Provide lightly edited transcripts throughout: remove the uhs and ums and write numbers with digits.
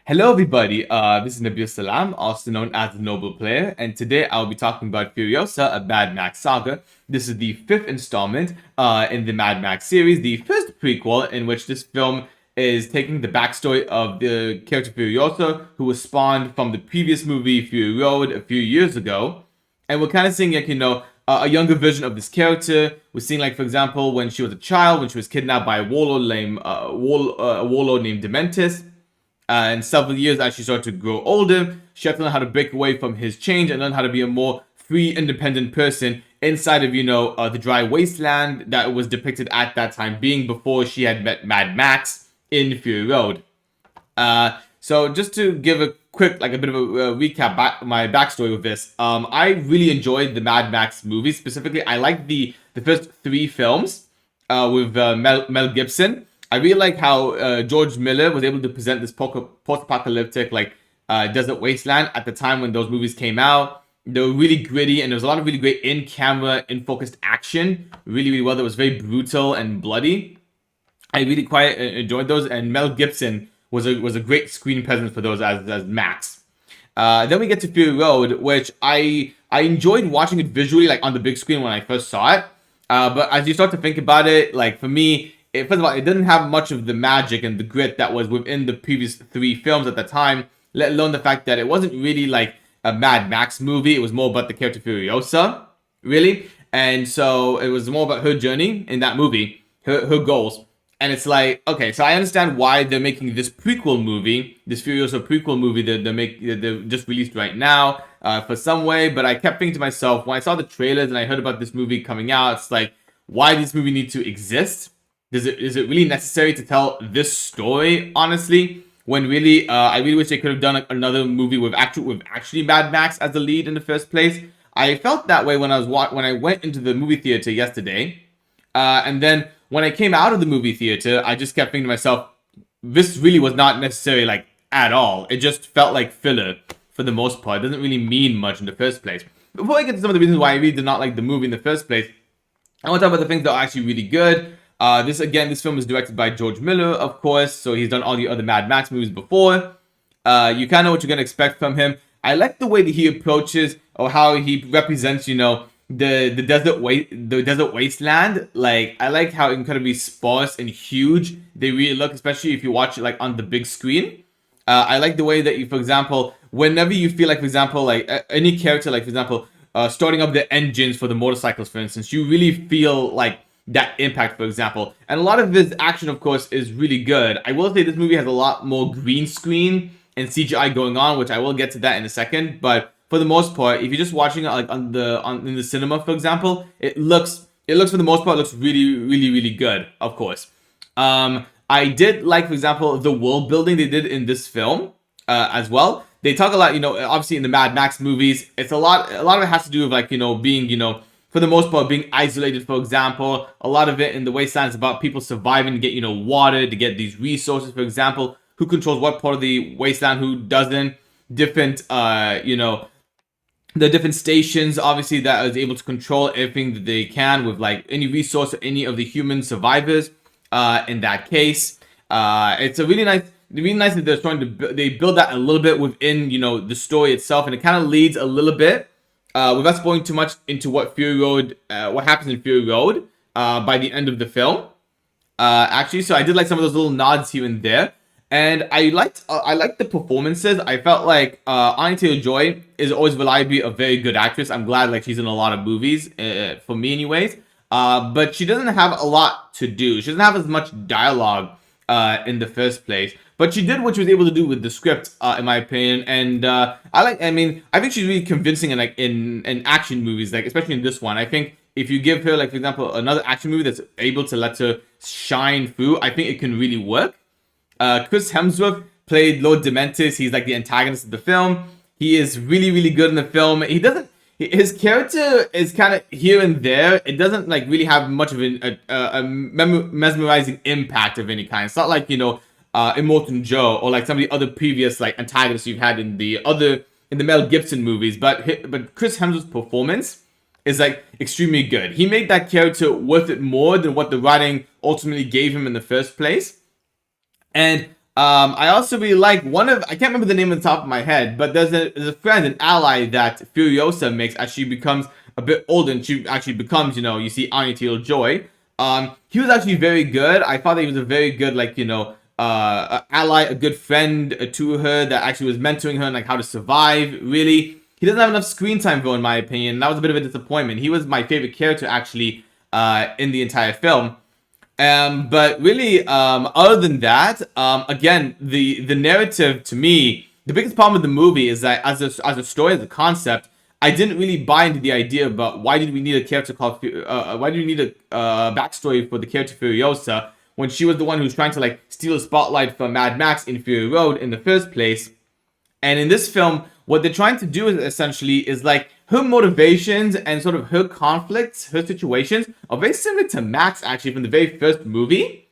Hello, everybody. This is Nabil Salam, also known as the Noble Player, and today I'll be talking about Furiosa, a Mad Max saga. This is the fifth installment in the Mad Max series, the first prequel in which this film is taking the backstory of the character Furiosa, who was spawned from the previous movie Fury Road a few years ago, and we're kind of seeing a younger version of this character. We're seeing, like, for example, when she was a child, when she was kidnapped by a warlord named Dementis. And several years as she started to grow older, she had to learn how to break away from his chains and learn how to be a more free, independent person inside of, the dry wasteland that was depicted at that time, being before she had met Mad Max in Fury Road. So just to give a quick, like a bit of a recap, my backstory with this, I really enjoyed the Mad Max movies. Specifically, I liked the first three films with Mel Gibson. I really like how George Miller was able to present this post-apocalyptic desert wasteland at the time when those movies came out. They were really gritty, and there was a lot of really great in-camera, in-focused action. Really, really well. It was very brutal and bloody. I really quite enjoyed those, and Mel Gibson was a great screen presence for those as Max. Then we get to Fury Road, which I enjoyed watching it visually, like on the big screen when I first saw it. But as you start to think about it, like for me, first of all, it didn't have much of the magic and the grit that was within the previous three films at the time, let alone the fact that it wasn't really like a Mad Max movie. It was more about the character Furiosa, really. And so it was more about her journey in that movie, her goals. And it's like, okay, so I understand why they're making this prequel movie, this Furiosa prequel movie that they're just released right now for some way. But I kept thinking to myself, when I saw the trailers and I heard about this movie coming out, it's like, why does this movie need to exist? Is it really necessary to tell this story, honestly? When really, I really wish they could have done another movie with actually Mad Max as the lead in the first place. I felt that way when I went into the movie theater yesterday, and then when I came out of the movie theater, I just kept thinking to myself, this really was not necessary, like, at all. It just felt like filler for the most part. It doesn't really mean much in the first place. Before I get to some of the reasons why I really did not like the movie in the first place, I want to talk about the things that are actually really good. This film is directed by George Miller, of course, so he's done all the other Mad Max movies before. You kind of know what you're gonna expect from him. I like the way that he approaches or how he represents, the desert wasteland. Like, I like how incredibly sparse and huge they really look, especially if you watch it like on the big screen. I like the way that you, for example, whenever you feel like, for example, like any character, like for example, starting up the engines for the motorcycles, for instance, you really feel like that impact, for example. And a lot of this action, of course, is really good. I will say this movie has a lot more green screen and CGI going on, which I will get to that in a second. But for the most part, if you're just watching it like in the cinema, for example, it looks for the most part looks really, really, really good, of course. I did like, for example, the world building they did in this film as well. They talk a lot, obviously in the Mad Max movies, it's a lot of it has to do with like, being, for the most part, being isolated, for example. A lot of it in the wasteland is about people surviving to get, water, to get these resources, for example. Who controls what part of the wasteland, who doesn't. Different, the different stations, obviously, that is able to control everything that they can with, like, any resource or any of the human survivors in that case. It's a really nice that they're trying to, they build that a little bit within, the story itself. And it kind of leads a little bit without spoiling too much into what what happens in Fury Road by the end of the film. Actually, so I did like some of those little nods here and there, and I liked the performances. I felt like Anya Taylor-Joy is always reliably a very good actress. I'm glad like she's in a lot of movies for me, anyways. But she doesn't have a lot to do. She doesn't have as much dialogue in the first place. But she did what she was able to do with the script, in my opinion. And I think she's really convincing in action movies, like especially in this one. I think if you give her, like, for example, another action movie that's able to let her shine through, I think it can really work. Chris Hemsworth played Lord Dementis. He's like the antagonist of the film. He is really, really good in the film. His character is kind of here and there. It doesn't like really have much of a mesmerizing impact of any kind. It's not like, Immortan Joe or like some of the other previous like antagonists you've had in the Mel Gibson movies. But Chris Hemsworth's performance is like extremely good. He made that character worth it more than what the writing ultimately gave him in the first place. And I also really like I can't remember the name on the top of my head, but there's a friend, an ally that Furiosa makes as she becomes a bit older and she actually becomes, you see Anya Taylor-Joy. He was actually very good. I thought that he was a very good, ally, a good friend to her that actually was mentoring her on like how to survive. Really, he doesn't have enough screen time though, in my opinion. That was a bit of a disappointment. He was my favorite character actually in the entire film. But really, other than that, again, the narrative to me, the biggest problem with the movie is that as a story, as a concept, I didn't really buy into the idea about why did we need a character called why did we need a backstory for the character Furiosa when she was the one who's trying to like steal a spotlight from Mad Max in Fury Road in the first place. And in this film, what they're trying to do is essentially is like her motivations and sort of her conflicts, her situations are very similar to Max actually from the very first movie.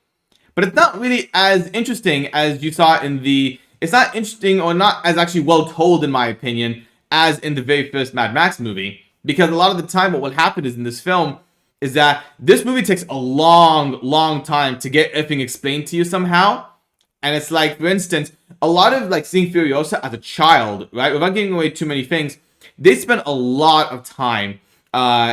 But it's not really as interesting as you saw in the... It's not interesting or not as actually well told in my opinion as in the very first Mad Max movie. Because a lot of the time what will happen is in this film is that this movie takes a long time to get everything explained to you somehow. And it's like, for instance, a lot of like seeing Furiosa as a child, right? Without giving away too many things, they spent a lot of time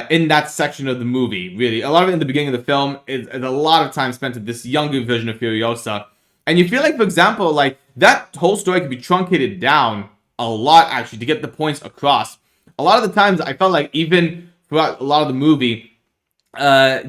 in that section of the movie, really. A lot of it in the beginning of the film is a lot of time spent with this younger version of Furiosa. And you feel like, for example, like that whole story could be truncated down a lot, actually, to get the points across. A lot of the times, I felt like even throughout a lot of the movie,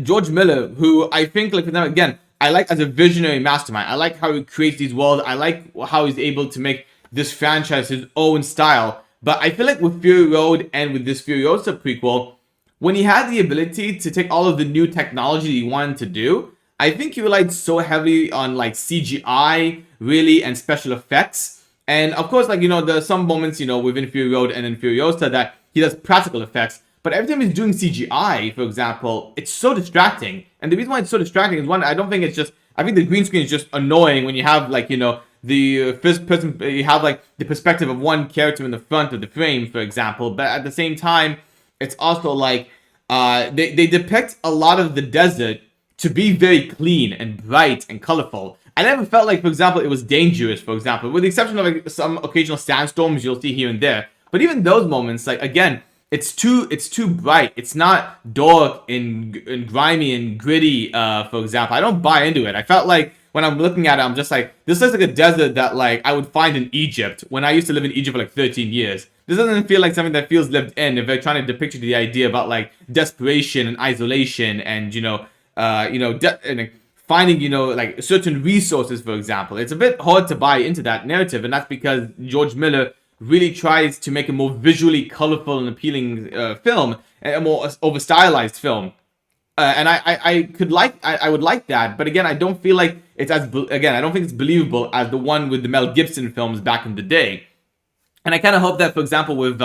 George Miller, who I think, like, again, I like as a visionary mastermind. I like how he creates these worlds. I like how he's able to make this franchise his own style. But I feel like with Fury Road and with this Furiosa prequel, when he had the ability to take all of the new technology he wanted to do, I think he relied so heavily on like CGI, really, and special effects. And of course, like, there's some moments, within Fury Road and in Furiosa that he does practical effects. But every time he's doing CGI, for example, it's so distracting. And the reason why it's so distracting is, one, I don't think it's just... I think the green screen is just annoying when you have, like, the first person... You have, like, the perspective of one character in the front of the frame, for example. But at the same time, it's also, like... They depict a lot of the desert to be very clean and bright and colorful. I never felt like, for example, it was dangerous, for example. With the exception of, like, some occasional sandstorms you'll see here and there. But even those moments, like, again... It's too bright. It's not dark and grimy and gritty, for example. I don't buy into it. I felt like when I'm looking at it, I'm just like, this looks like a desert that like I would find in Egypt when I used to live in Egypt for like 13 years. This doesn't feel like something that feels lived in if they're trying to depict the idea about like desperation and isolation and and finding like certain resources, for example. It's a bit hard to buy into that narrative, and that's because George Miller really tries to make a more visually colorful and appealing film, and a more over stylized film. And I would like that, but again, I don't feel like it's I don't think it's believable as the one with the Mel Gibson films back in the day. And I kind of hope that, for example, with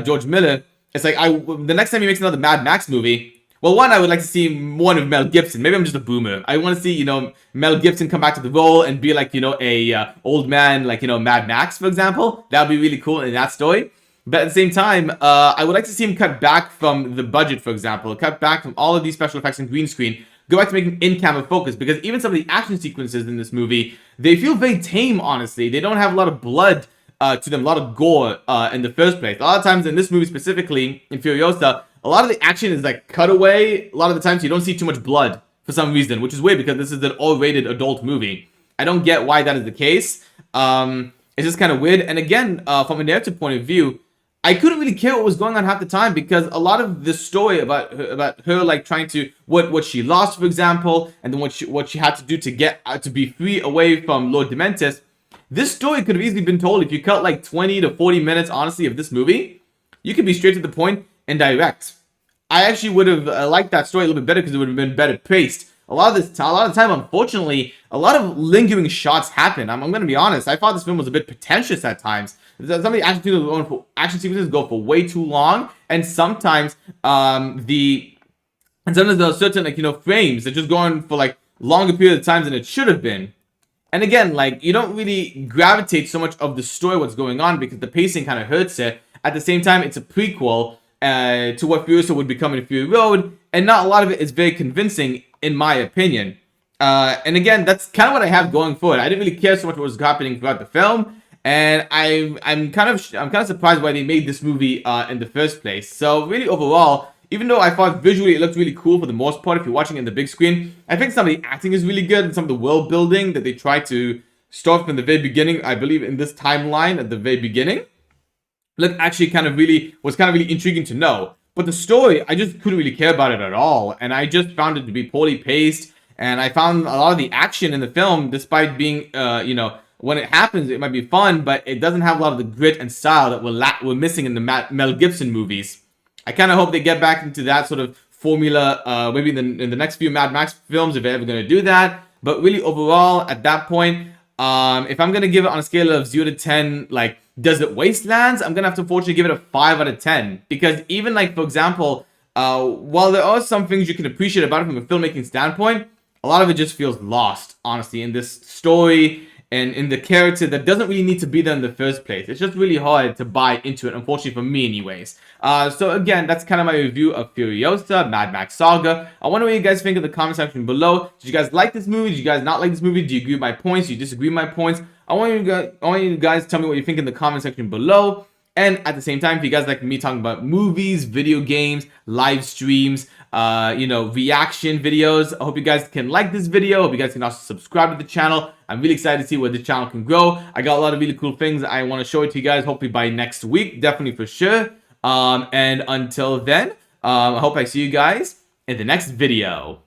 George Miller, it's like the next time he makes another Mad Max movie. Well, one, I would like to see one of Mel Gibson. Maybe I'm just a boomer. I want to see, Mel Gibson come back to the role and be like, a old man, like, Mad Max, for example. That would be really cool in that story. But at the same time, I would like to see him cut back from the budget, for example. Cut back from all of these special effects and green screen. Go back to making in-camera focus. Because even some of the action sequences in this movie, they feel very tame, honestly. They don't have a lot of blood to them, a lot of gore in the first place. A lot of times in this movie specifically, in Furiosa, a lot of the action is like cutaway. A lot of the times you don't see too much blood for some reason, which is weird because this is an all-rated adult movie. I don't get why that is the case. It's just kind of weird. And again, from a narrative point of view, I couldn't really care what was going on half the time because a lot of the story about her like trying to what she lost, for example, and then what she had to do to get to be free away from Lord Dementis. This story could have easily been told if you cut like 20 to 40 minutes, honestly, of this movie. You could be straight to the point and direct. I actually would have liked that story a little bit better because it would have been better paced. A lot of the time, unfortunately, a lot of lingering shots happen. I'm going to be honest. I thought this film was a bit pretentious at times. Some of the action sequences go for way too long, and sometimes there are certain frames that just go on for like longer period of times than it should have been. And again, like, you don't really gravitate so much of the story, what's going on, because the pacing kind of hurts it. At the same time, it's a prequel to what Furiosa would become in Fury Road, and not a lot of it is very convincing, in my opinion. And again, that's kind of what I have going forward. I didn't really care so much what was happening throughout the film, and I'm kind of surprised why they made this movie in the first place. So really, overall, even though I thought visually it looked really cool for the most part, if you're watching it in the big screen, I think some of the acting is really good and some of the world building that they tried to start from the very beginning. I believe in this timeline at the very beginning look actually kind of really intriguing to know. But the story, I just couldn't really care about it at all, and I just found it to be poorly paced. And I found a lot of the action in the film, despite being, when it happens, it might be fun, but it doesn't have a lot of the grit and style that we're missing in the Mel Gibson movies. I kind of hope they get back into that sort of formula, maybe in the next few Mad Max films, if they're ever going to do that. But really, overall, at that point, if I'm gonna give it on a scale of 0 to 10, like Desert Wastelands, I'm gonna have to unfortunately give it a 5 out of 10. Because even like, for example, while there are some things you can appreciate about it from a filmmaking standpoint, a lot of it just feels lost, honestly, in this story and in the character that doesn't really need to be there in the first place. It's just really hard to buy into it, unfortunately for me anyways. So again, that's kind of my review of Furiosa, Mad Max Saga. I wonder what you guys think in the comment section below. Did you guys like this movie? Did you guys not like this movie? Do you agree with my points? Do you disagree with my points? I want you guys to tell me what you think in the comment section below. And at the same time, if you guys like me talking about movies, video games, live streams, reaction videos, I hope you guys can like this video. I hope you guys can also subscribe to the channel. I'm really excited to see where the channel can grow. I got a lot of really cool things I want to show it to you guys, hopefully by next week, definitely for sure. And until then, I hope I see you guys in the next video.